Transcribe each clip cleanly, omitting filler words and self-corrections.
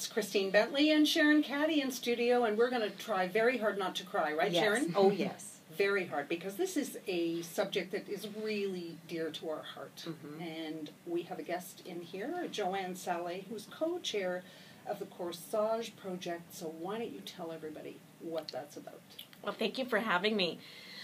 It's Christine Bentley and Sharon Caddy in studio, and we're going to try very hard not to cry, right, Yes. Sharon? Oh, yes. Very hard, because this is a subject that is really dear to our heart. Mm-hmm. And we have a guest in here, Joanne Sallay, who's co-chair of the Corsage project. So why don't you tell everybody what that's about? Well, thank you for having me.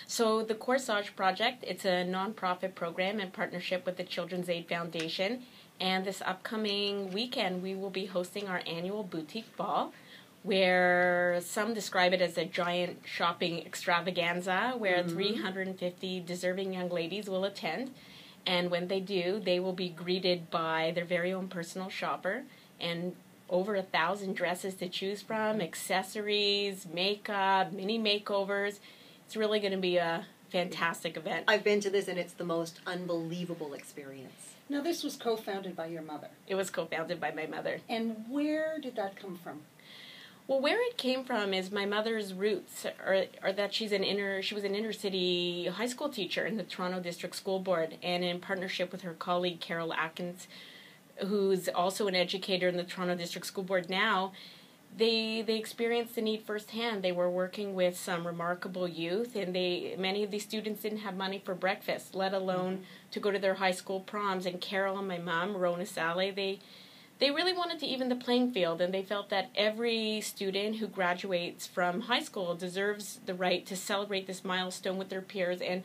So the Corsage project, it's a nonprofit program in partnership with the Children's Aid Foundation. And this upcoming weekend, we will be hosting our annual boutique ball, where some describe it as a giant shopping extravaganza, where 350 deserving young ladies will attend. And when they do, they will be greeted by their very own personal shopper and over 1,000 dresses to choose from, accessories, makeup, mini makeovers. It's really going to be a fantastic event. I've been to this, and it's the most unbelievable experience. Now, this was co-founded by your mother. It was co-founded by my mother. And where did that come from? Well, where it came from is my mother's roots are that she was an inner city high school teacher in the Toronto District School Board, and in partnership with her colleague Carol Atkins, who's also an educator in the Toronto District School Board now, they experienced the need firsthand. They were working with some remarkable youth, and many of these students didn't have money for breakfast, let alone to go to their high school proms. And Carol and my mom, Rona Sallay, they really wanted to even the playing field, and they felt that every student who graduates from high school deserves the right to celebrate this milestone with their peers, and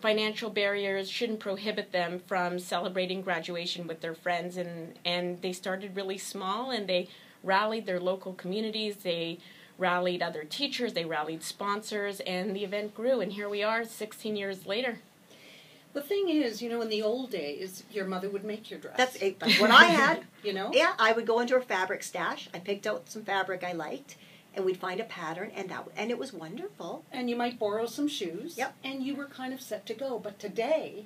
financial barriers shouldn't prohibit them from celebrating graduation with their friends. And they started really small, and they rallied their local communities, they rallied other teachers, they rallied sponsors, and the event grew, and here we are 16 years later. The thing is, you know, in the old days, your mother would make your dress. That's what I had. You know? Yeah, I would go into her fabric stash. I picked out some fabric I liked, and we'd find a pattern, and it was wonderful. And you might borrow some shoes. Yep. And you were kind of set to go. But today,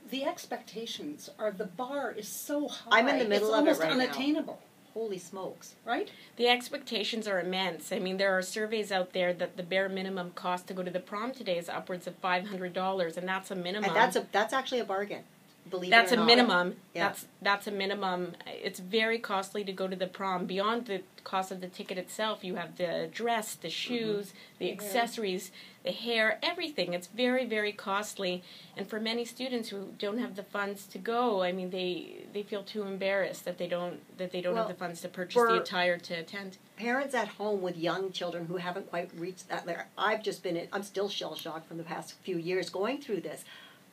the expectations the bar is so high. I'm in the middle of it right now. It's almost unattainable. Holy smokes. Right? The expectations are immense. I mean, there are surveys out there that the bare minimum cost to go to the prom today is upwards of $500, and that's a minimum. And that's actually a bargain. Believe that's it or a not. minimum. Yeah. That's a minimum. It's very costly to go to the prom. Beyond the cost of the ticket itself, you have the dress, the shoes, the accessories, the hair, everything. It's very, very costly. And for many students who don't have the funds to go, I mean, they feel too embarrassed that they don't have the funds to purchase the attire to attend. Parents at home with young children who haven't quite reached that level. I'm still shell-shocked from the past few years going through this.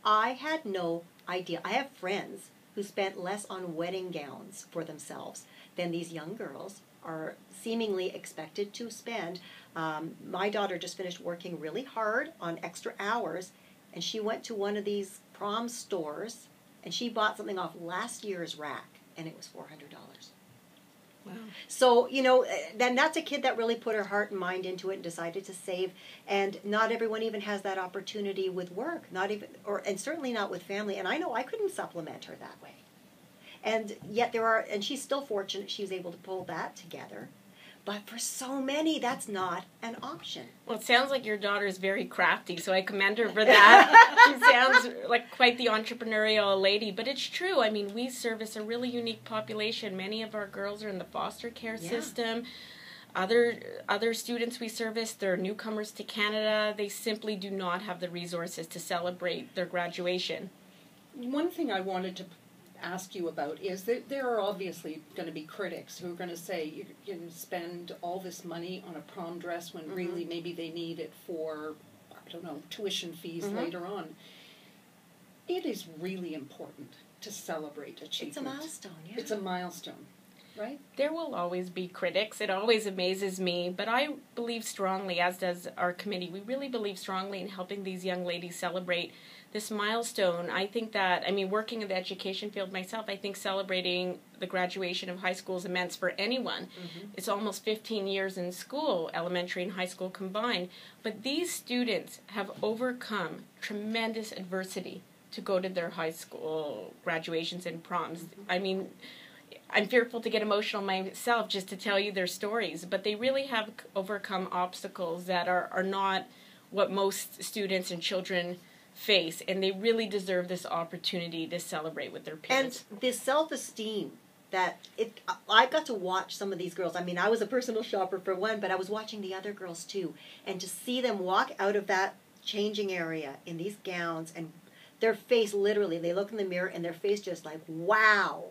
I had no idea. I have friends who spent less on wedding gowns for themselves than these young girls are seemingly expected to spend. My daughter just finished working really hard on extra hours, and she went to one of these prom stores, and she bought something off last year's rack, and it was $400. Wow. So, you know, then that's a kid that really put her heart and mind into it and decided to save. And not everyone even has that opportunity with work, and certainly not with family. And I know I couldn't supplement her that way. And yet and she's still fortunate she was able to pull that together. But for so many, that's not an option. Well, it sounds like your daughter is very crafty, so I commend her for that. She sounds like quite the entrepreneurial lady, but it's true. I mean, we service a really unique population. Many of our girls are in the foster care system. Other students we service, they're newcomers to Canada. They simply do not have the resources to celebrate their graduation. One thing I wanted to ask you about is that there are obviously going to be critics who are going to say you can spend all this money on a prom dress when really maybe they need it for, I don't know, tuition fees later on. It is really important to celebrate achievement. It's a milestone, yeah. It's a milestone, right? There will always be critics. It always amazes me, but I believe strongly, as does our committee, we really believe strongly in helping these young ladies celebrate this milestone. I think that, I mean, working in the education field myself, I think celebrating the graduation of high school is immense for anyone. It's almost 15 years in school, elementary and high school combined. But these students have overcome tremendous adversity to go to their high school graduations and proms. I mean, I'm fearful to get emotional myself just to tell you their stories, but they really have overcome obstacles that are not what most students and children face, and they really deserve this opportunity to celebrate with their peers. And this self-esteem that I got to watch some of these girls. I mean, I was a personal shopper for one, but I was watching the other girls too. And to see them walk out of that changing area in these gowns and their face literally, they look in the mirror and their face just like, wow.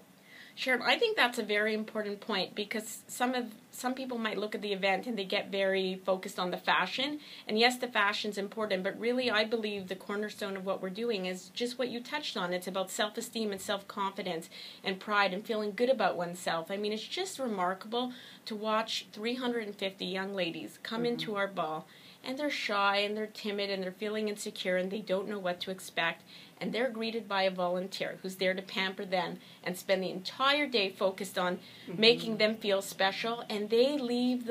Sure, I think that's a very important point because some people might look at the event and they get very focused on the fashion. And yes, the fashion's important, but really I believe the cornerstone of what we're doing is just what you touched on. It's about self-esteem and self-confidence and pride and feeling good about oneself. I mean, it's just remarkable to watch 350 young ladies come into our ball, and they're shy and they're timid and they're feeling insecure and they don't know what to expect. And they're greeted by a volunteer who's there to pamper them and spend the entire day focused on making them feel special. And they leave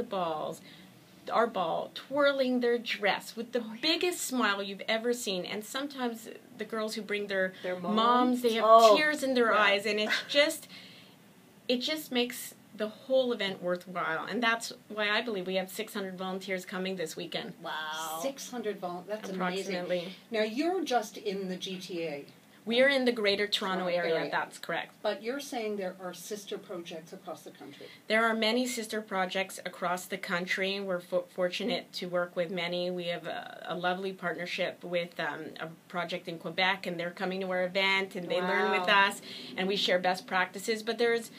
our ball, twirling their dress with the biggest smile you've ever seen. And sometimes the girls who bring their moms, they have tears in their eyes. And it just makes the whole event worthwhile. And that's why I believe we have 600 volunteers coming this weekend. Wow. 600 volunteers. That's approximately. Amazing. Now, you're just in the GTA. We are in the Greater Toronto area, that's correct. But you're saying there are sister projects across the country. There are many sister projects across the country. We're fortunate to work with many. We have a lovely partnership with a project in Quebec, and they're coming to our event, and they learn with us, and we share best practices. But there's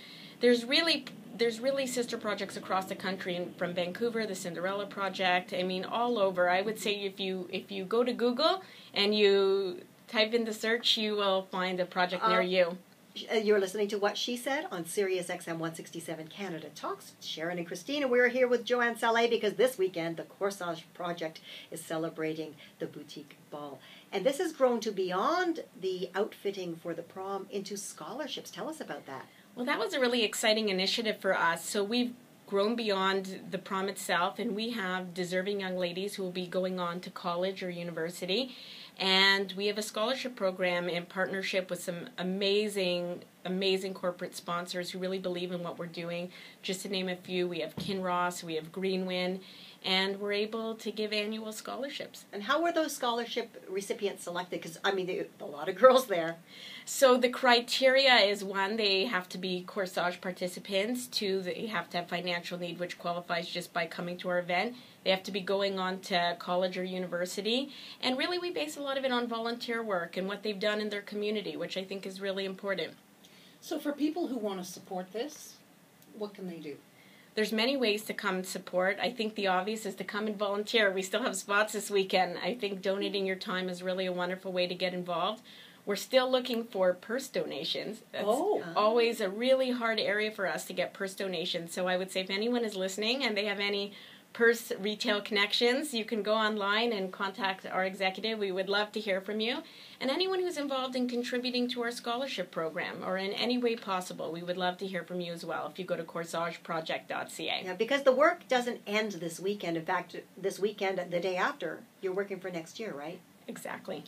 really sister projects across the country, from Vancouver, the Cinderella Project. I mean, all over. I would say if you go to Google and you type in the search, you will find a project near you. You're listening to What She Said on SiriusXM 167 Canada Talks. Sharon and Christina, we're here with Joanne Sallay because this weekend the Corsage Project is celebrating the boutique ball. And this has grown to beyond the outfitting for the prom into scholarships. Tell us about that. Well, that was a really exciting initiative for us. So we've grown beyond the prom itself, and we have deserving young ladies who will be going on to college or university. And we have a scholarship program in partnership with some amazing corporate sponsors who really believe in what we're doing. Just to name a few, we have Kinross, we have Greenwin, and we're able to give annual scholarships. And how were those scholarship recipients selected? Because, I mean, there are a lot of girls there. So the criteria is, one, they have to be Corsage participants. Two, they have to have financial need, which qualifies just by coming to our event. They have to be going on to college or university. And really, we base a lot of it on volunteer work and what they've done in their community, which I think is really important. So for people who want to support this, what can they do? There's many ways to come and support. I think the obvious is to come and volunteer. We still have spots this weekend. I think donating your time is really a wonderful way to get involved. We're still looking for purse donations. That's always a really hard area for us to get purse donations. So I would say if anyone is listening and they have any purse retail connections, you can go online and contact our executive. We would love to hear from you. And anyone who's involved in contributing to our scholarship program or in any way possible, we would love to hear from you as well if you go to corsageproject.ca. Yeah, because the work doesn't end this weekend. In fact, this weekend, the day after, you're working for next year, right? Exactly.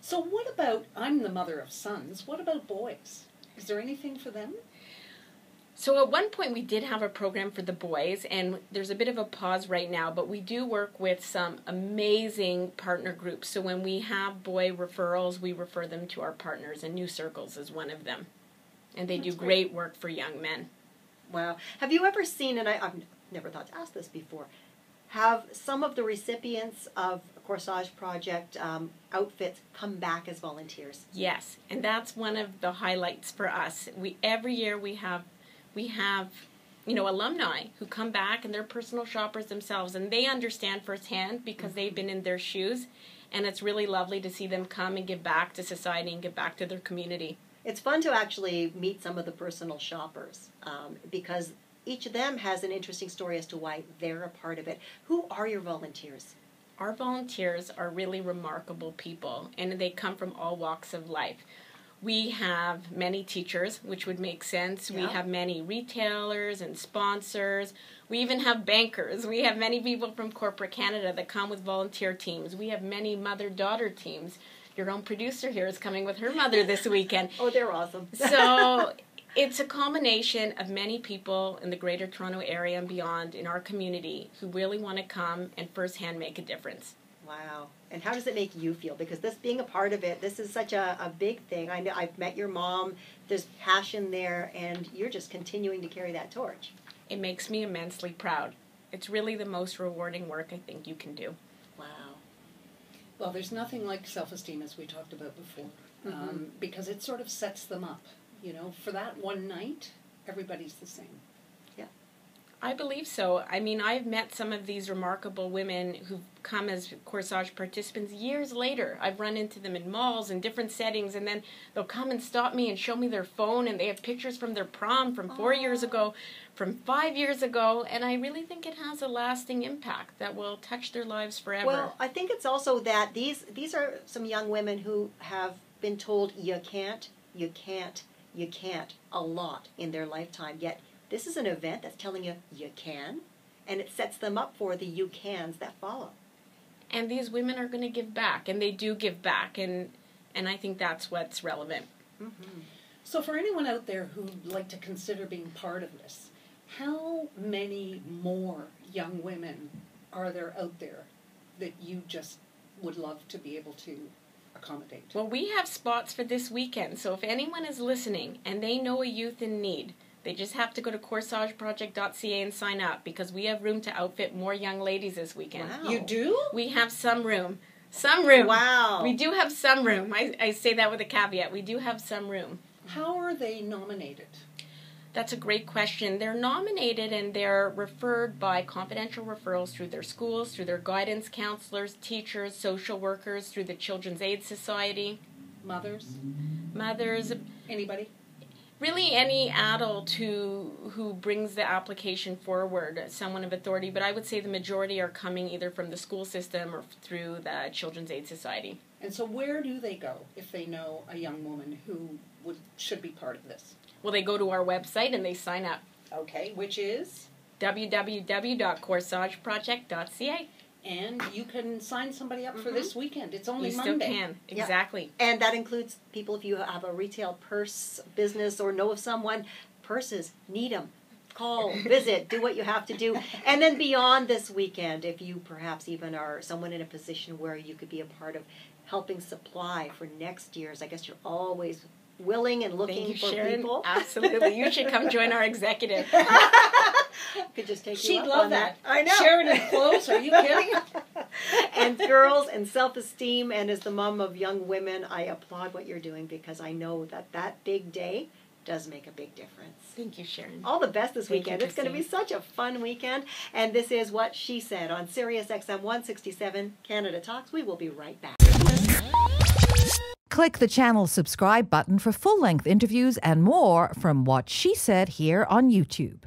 So what about, I'm the mother of sons, what about boys? Is there anything for them? So at one point we did have a program for the boys, and there's a bit of a pause right now, but we do work with some amazing partner groups. So when we have boy referrals, we refer them to our partners, and New Circles is one of them. And they do great work for young men. Wow. Have you ever seen, and I've never thought to ask this before, have some of the recipients of Corsage Project outfits come back as volunteers? Yes, and that's one of the highlights for us. Every year we have alumni who come back and they're personal shoppers themselves, and they understand firsthand because they've been in their shoes, and it's really lovely to see them come and give back to society and give back to their community. It's fun to actually meet some of the personal shoppers because each of them has an interesting story as to why they're a part of it. Who are your volunteers? Our volunteers are really remarkable people, and they come from all walks of life. We have many teachers, which would make sense. Yeah. We have many retailers and sponsors. We even have bankers. We have many people from corporate Canada that come with volunteer teams. We have many mother-daughter teams. Your own producer here is coming with her mother this weekend. Oh, they're awesome. So it's a combination of many people in the Greater Toronto area and beyond in our community who really want to come and firsthand make a difference. Wow. And how does it make you feel? Because this being a part of it, this is such a big thing. I know I've met your mom. There's passion there, and you're just continuing to carry that torch. It makes me immensely proud. It's really the most rewarding work I think you can do. Wow. Well, there's nothing like self-esteem, as we talked about before, because it sort of sets them up. You know, for that one night, everybody's the same. I believe so. I mean, I've met some of these remarkable women who've come as Corsage participants years later. I've run into them in malls and different settings, and then they'll come and stop me and show me their phone, and they have pictures from their prom from 4 years ago, from 5 years ago, and I really think it has a lasting impact that will touch their lives forever. Well, I think it's also that these are some young women who have been told you can't a lot in their lifetime, yet this is an event that's telling you you can, and it sets them up for the you cans that follow. And these women are going to give back, and they do give back, and I think that's what's relevant. Mm-hmm. So for anyone out there who'd like to consider being part of this, how many more young women are there out there that you just would love to be able to accommodate? Well, we have spots for this weekend, so if anyone is listening and they know a youth in need, they just have to go to corsageproject.ca and sign up, because we have room to outfit more young ladies this weekend. Wow. You do? We have some room. Some room. Wow. We do have some room. I say that with a caveat. We do have some room. How are they nominated? That's a great question. They're nominated and they're referred by confidential referrals through their schools, through their guidance counselors, teachers, social workers, through the Children's Aid Society. Mothers? Anybody? Really any adult who brings the application forward, someone of authority, but I would say the majority are coming either from the school system or through the Children's Aid Society. And so where do they go if they know a young woman who should be part of this? Well, they go to our website and they sign up. Okay, which is? www.corsageproject.ca. And you can sign somebody up for this weekend. It's only You Monday. still can, exactly. Yeah. And that includes people, if you have a retail purse business or know of someone, purses, need them. Call, visit, do what you have to do. And then beyond this weekend, if you perhaps even are someone in a position where you could be a part of helping supply for next year's, I guess you're always willing and looking for Sharon. people. Absolutely. You should come join our executive. Could just take She'd you up love on that. I know. Sharon in clothes, are you kidding? And girls and self-esteem, and as the mom of young women, I applaud what you're doing, because I know that big day does make a big difference. Thank you, Sharon. All the best this Thank weekend. you, It's going to be such a fun weekend. And this is What She Said on SiriusXM 167 Canada Talks. We will be right back. Click the channel subscribe button for full-length interviews and more from What She Said here on YouTube.